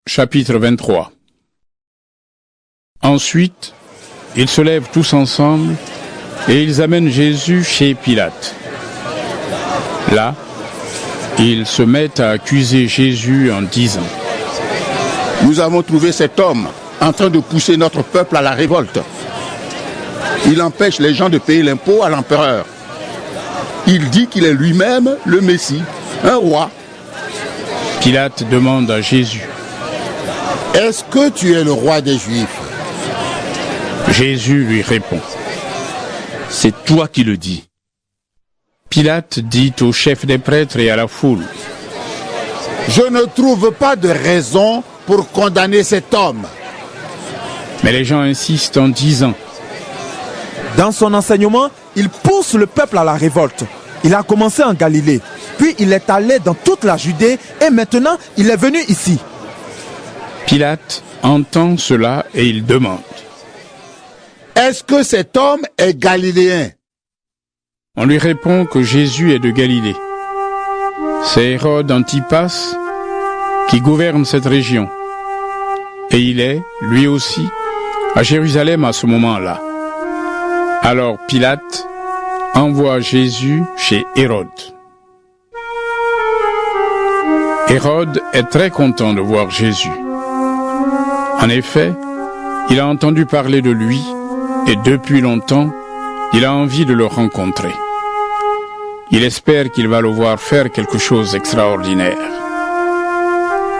Chapitre 23. Ensuite, ils se lèvent tous ensemble et ils amènent Jésus chez Pilate. Là, ils se mettent à accuser Jésus en disant : Nous avons trouvé cet homme en train de pousser notre peuple à la révolte. Il empêche les gens de payer l'impôt à l'empereur. Il dit qu'il est lui-même le Messie, un roi. Pilate demande à Jésus : Est-ce que tu es le roi des Juifs ? Jésus lui répond : C'est toi qui le dis. Pilate dit au chef des prêtres et à la foule : Je ne trouve pas de raison pour condamner cet homme. Mais les gens insistent en disant : Dans son enseignement, il pousse le peuple à la révolte. Il a commencé en Galilée, puis il est allé dans toute la Judée et maintenant il est venu ici. Pilate entend cela et il demande : Est-ce que cet homme est galiléen ? On lui répond que Jésus est de Galilée. C'est Hérode Antipas qui gouverne cette région. Et il est, lui aussi, à Jérusalem à ce moment-là. Alors Pilate envoie Jésus chez Hérode. Hérode est très content de voir Jésus. En effet, il a entendu parler de lui et depuis longtemps, il a envie de le rencontrer. Il espère qu'il va le voir faire quelque chose d'extraordinaire.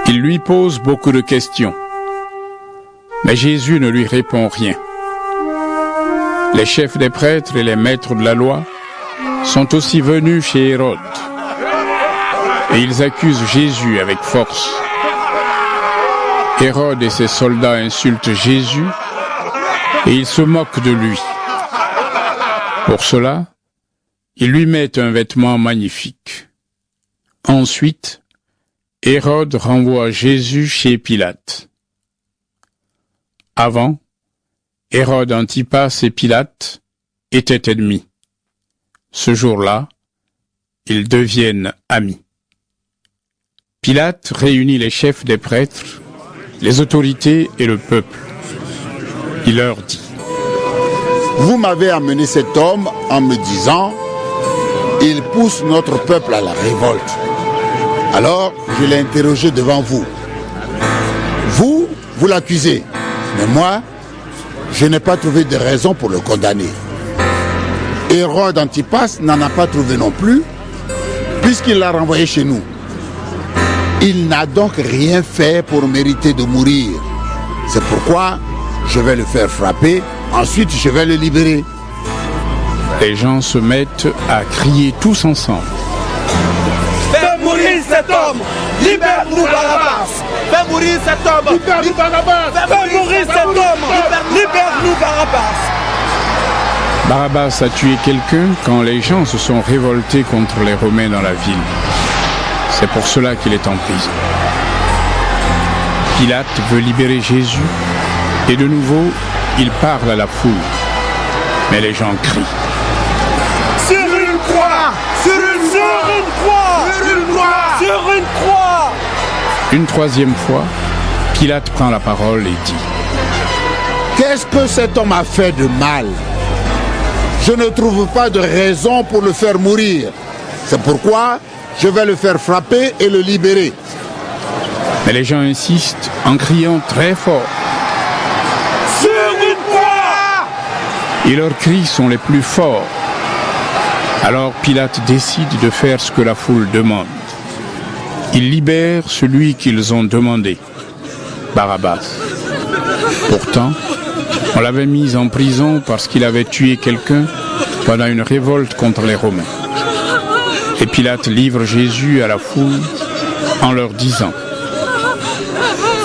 Il lui pose beaucoup de questions. Mais Jésus ne lui répond rien. Les chefs des prêtres et les maîtres de la loi sont aussi venus chez Hérode. Et ils accusent Jésus avec force. Hérode et ses soldats insultent Jésus et ils se moquent de lui. Pour cela, ils lui mettent un vêtement magnifique. Ensuite, Hérode renvoie Jésus chez Pilate. Avant, Hérode Antipas et Pilate étaient ennemis. Ce jour-là, ils deviennent amis. Pilate réunit les chefs des prêtres, les autorités et le peuple. Il leur dit : Vous m'avez amené cet homme en me disant, il pousse notre peuple à la révolte. Alors, je l'ai interrogé devant vous. Vous l'accusez. Mais moi, je n'ai pas trouvé de raison pour le condamner. Hérode Antipas n'en a pas trouvé non plus, puisqu'il l'a renvoyé chez nous. Il n'a donc rien fait pour mériter de mourir. C'est pourquoi je vais le faire frapper, ensuite je vais le libérer. Les gens se mettent à crier tous ensemble : Fais mourir cet homme! Libère-nous Barabbas! Fais mourir cet homme! Libère-nous Barabbas! Fais mourir cet homme! Libère-nous Barabbas! Barabbas a tué quelqu'un quand les gens se sont révoltés contre les Romains dans la ville. C'est pour cela qu'il est en prison. Pilate veut libérer Jésus et de nouveau, il parle à la foule. Mais les gens crient : Sur une croix! Sur une croix! Sur une croix! Sur une croix! Une troisième fois, Pilate prend la parole et dit : Qu'est-ce que cet homme a fait de mal ? Je ne trouve pas de raison pour le faire mourir. C'est pourquoi je vais le faire frapper et le libérer. Mais les gens insistent en criant très fort. Sur une croix! Et leurs cris sont les plus forts. Alors Pilate décide de faire ce que la foule demande. Il libère celui qu'ils ont demandé, Barabbas. Pourtant, on l'avait mis en prison parce qu'il avait tué quelqu'un pendant une révolte contre les Romains. Et Pilate livre Jésus à la foule en leur disant :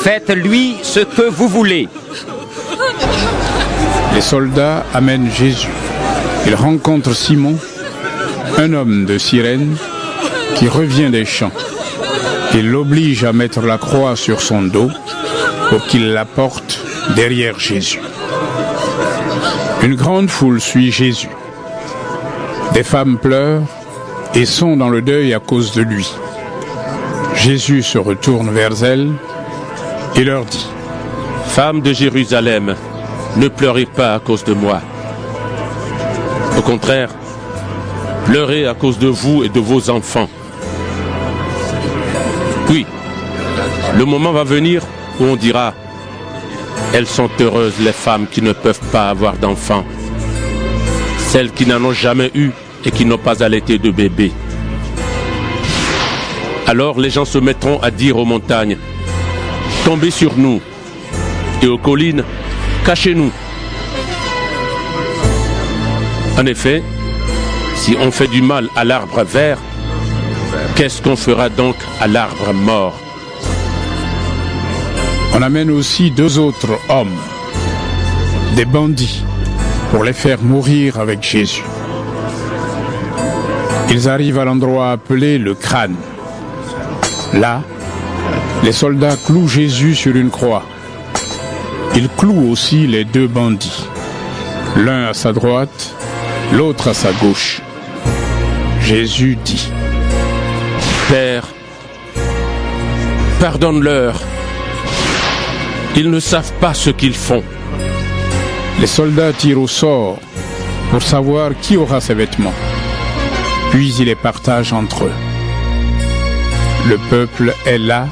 Faites-lui ce que vous voulez. Les soldats amènent Jésus. Ils rencontrent Simon, un homme de Cyrène, qui revient des champs. Ils l'obligent à mettre la croix sur son dos pour qu'il la porte derrière Jésus. Une grande foule suit Jésus. Des femmes pleurent et sont dans le deuil à cause de lui. Jésus se retourne vers elles et leur dit: Femmes de Jérusalem, ne pleurez pas à cause de moi. Au contraire, pleurez à cause de vous et de vos enfants. Oui, le moment va venir où on dira: elles sont heureuses les femmes qui ne peuvent pas avoir d'enfants, celles qui n'en ont jamais eu et qui n'ont pas allaité de bébé. Alors les gens se mettront à dire aux montagnes: tombez sur nous, et aux collines: cachez-nous. En effet, si on fait du mal à l'arbre vert, qu'est-ce qu'on fera donc à l'arbre mort? On amène aussi 2 autres hommes, des bandits, pour les faire mourir avec Jésus. Ils arrivent à l'endroit appelé le crâne. Là, les soldats clouent Jésus sur une croix. Ils clouent aussi les 2 bandits, l'un à sa droite, l'autre à sa gauche. Jésus dit: Père, pardonne-leur. Ils ne savent pas ce qu'ils font. Les soldats tirent au sort pour savoir qui aura ces vêtements. Puis ils les partagent entre eux. Le peuple est là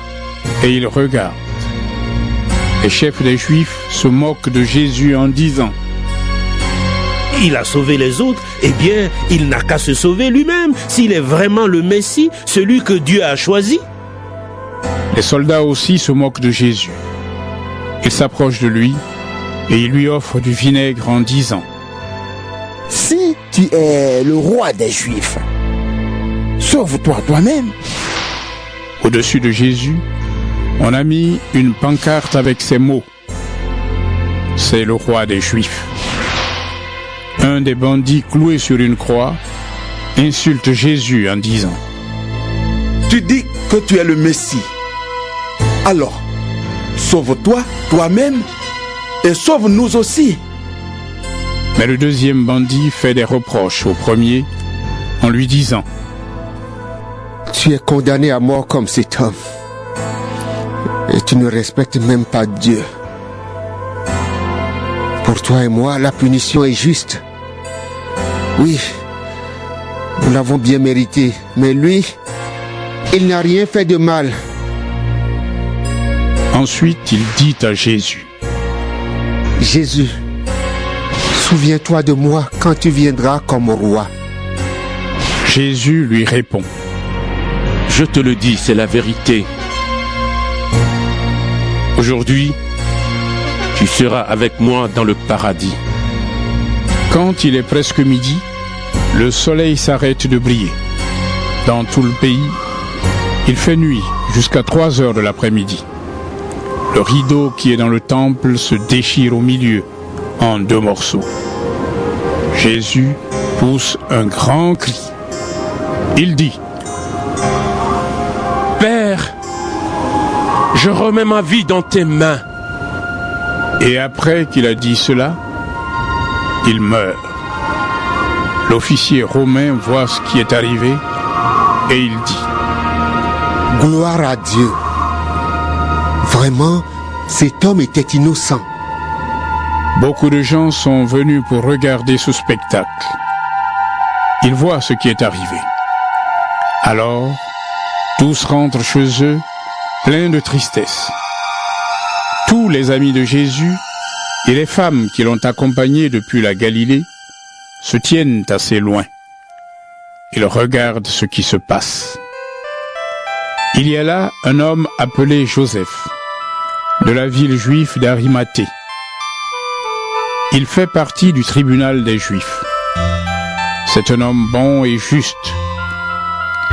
et il regarde. Les chefs des Juifs se moquent de Jésus en disant: Il a sauvé les autres, eh bien, il n'a qu'à se sauver lui-même, s'il est vraiment le Messie, celui que Dieu a choisi. Les soldats aussi se moquent de Jésus. Ils s'approchent de lui et ils lui offrent du vinaigre en disant: Si tu es le roi des Juifs, sauve-toi toi-même. Au-dessus de Jésus, on a mis une pancarte avec ces mots: C'est le roi des Juifs. Un des bandits cloués sur une croix insulte Jésus en disant: Tu dis que tu es le Messie. Alors, sauve-toi toi-même et sauve-nous aussi. Mais le deuxième bandit fait des reproches au premier en lui disant: Tu es condamné à mort comme cet homme. Et tu ne respectes même pas Dieu. Pour toi et moi, la punition est juste. Oui, nous l'avons bien mérité, mais lui, il n'a rien fait de mal. Ensuite, il dit à Jésus: Jésus, souviens-toi de moi quand tu viendras comme roi. Jésus lui répond: Je te le dis, c'est la vérité. Aujourd'hui, tu seras avec moi dans le paradis. Quand il est presque midi, le soleil s'arrête de briller. Dans tout le pays, il fait nuit jusqu'à 3 heures de l'après-midi. Le rideau qui est dans le temple se déchire au milieu en 2 morceaux. Jésus pousse un grand cri. Il dit: Père, je remets ma vie dans tes mains. Et après qu'il a dit cela, il meurt. L'officier romain voit ce qui est arrivé et il dit: Gloire à Dieu. Vraiment, cet homme était innocent. Beaucoup de gens sont venus pour regarder ce spectacle. Ils voient ce qui est arrivé. Alors, tous rentrent chez eux, pleins de tristesse. Tous les amis de Jésus et les femmes qui l'ont accompagné depuis la Galilée se tiennent assez loin. Ils regardent ce qui se passe. Il y a là un homme appelé Joseph, de la ville juive d'Arimathée. Il fait partie du tribunal des Juifs. C'est un homme bon et juste.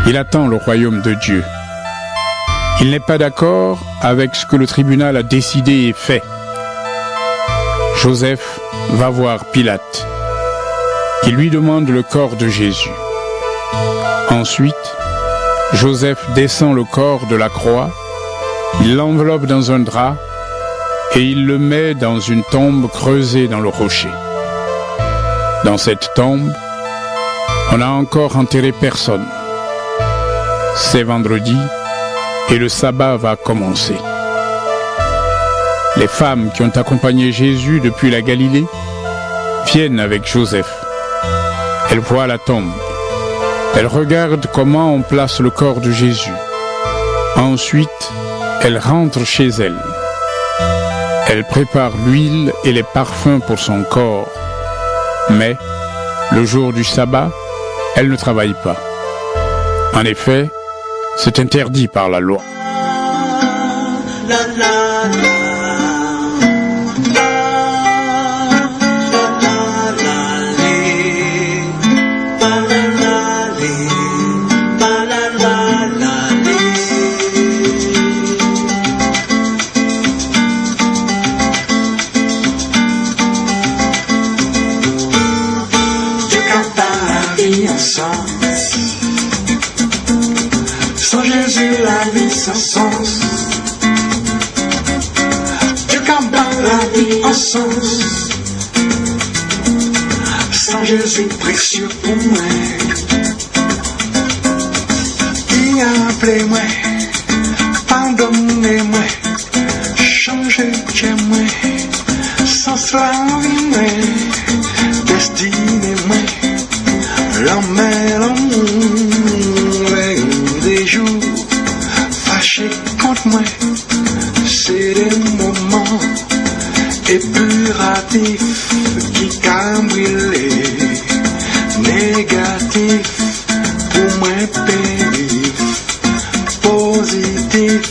Il attend le royaume de Dieu. Il n'est pas d'accord avec ce que le tribunal a décidé et fait. Joseph va voir Pilate. Il lui demande le corps de Jésus. Ensuite, Joseph descend le corps de la croix, il l'enveloppe dans un drap et il le met dans une tombe creusée dans le rocher. Dans cette tombe, on n'a encore enterré personne. C'est vendredi et le sabbat va commencer. les femmes qui ont accompagné Jésus depuis la Galilée viennent avec Joseph. Elles voient la tombe. Elles regardent comment on place le corps de Jésus. Ensuite, elles rentrent chez elles. Elles préparent l'huile et les parfums pour son corps. Mais, le jour du sabbat, elles ne travaillent pas. En effet, c'est interdit par la loi. Sans Jésus, la vie sans sens. Dieu qu'aborde la vie en sens. Sans Jésus, précieux pour moi. Il a appelé moi, pardonnez-moi, changez de moi, sans cela vie moi, destinez-moi, l'homme et l'amour. Des jours fâchés contre moi, c'est des moments épuratifs qui cambrillent, négatifs pour moi périf, positif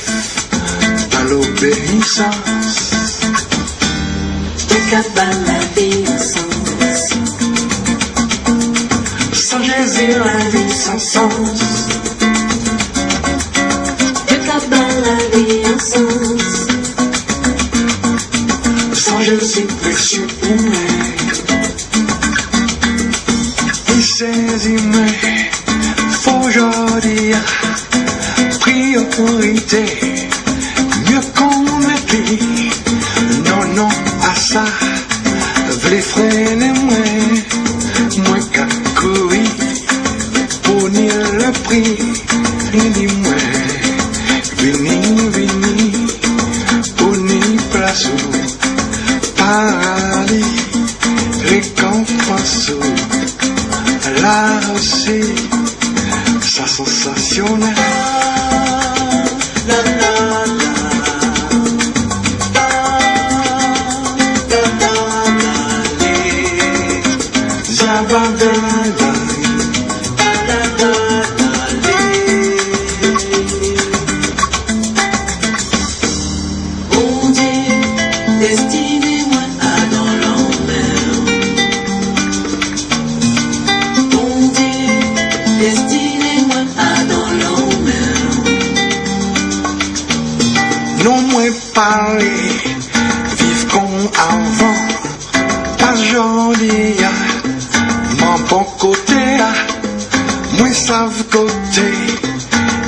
à l'obéissance. Sans Jésus, la vie sans sens. Sans Jésus précieux pour moi, il saisit moi, faut aujourd'hui priorité, mieux qu'on écrit, non à ça, v'lez freiner moi qu'à courir, pour nier le prix, dis-moi. Vini, pour ni place, paradis, récompense, là aussi, ça sensationnel. Destinez-moi à dans l'enfer. Bon Dieu, destinez-moi à dans l'enfer. Non moi parler, vive comme avant, pas joli, mon bon côté, moi savent côté,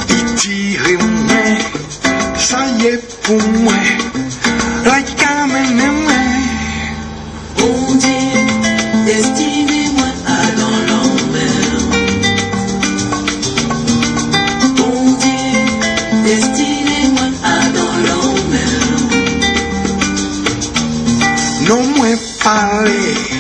il tire moi, ça y est pour moi. Like I'm in bon Dieu, destinez-moi à dans l'enfer. Bon Dieu, destinez-moi à dans l'enfer. Non moi parler.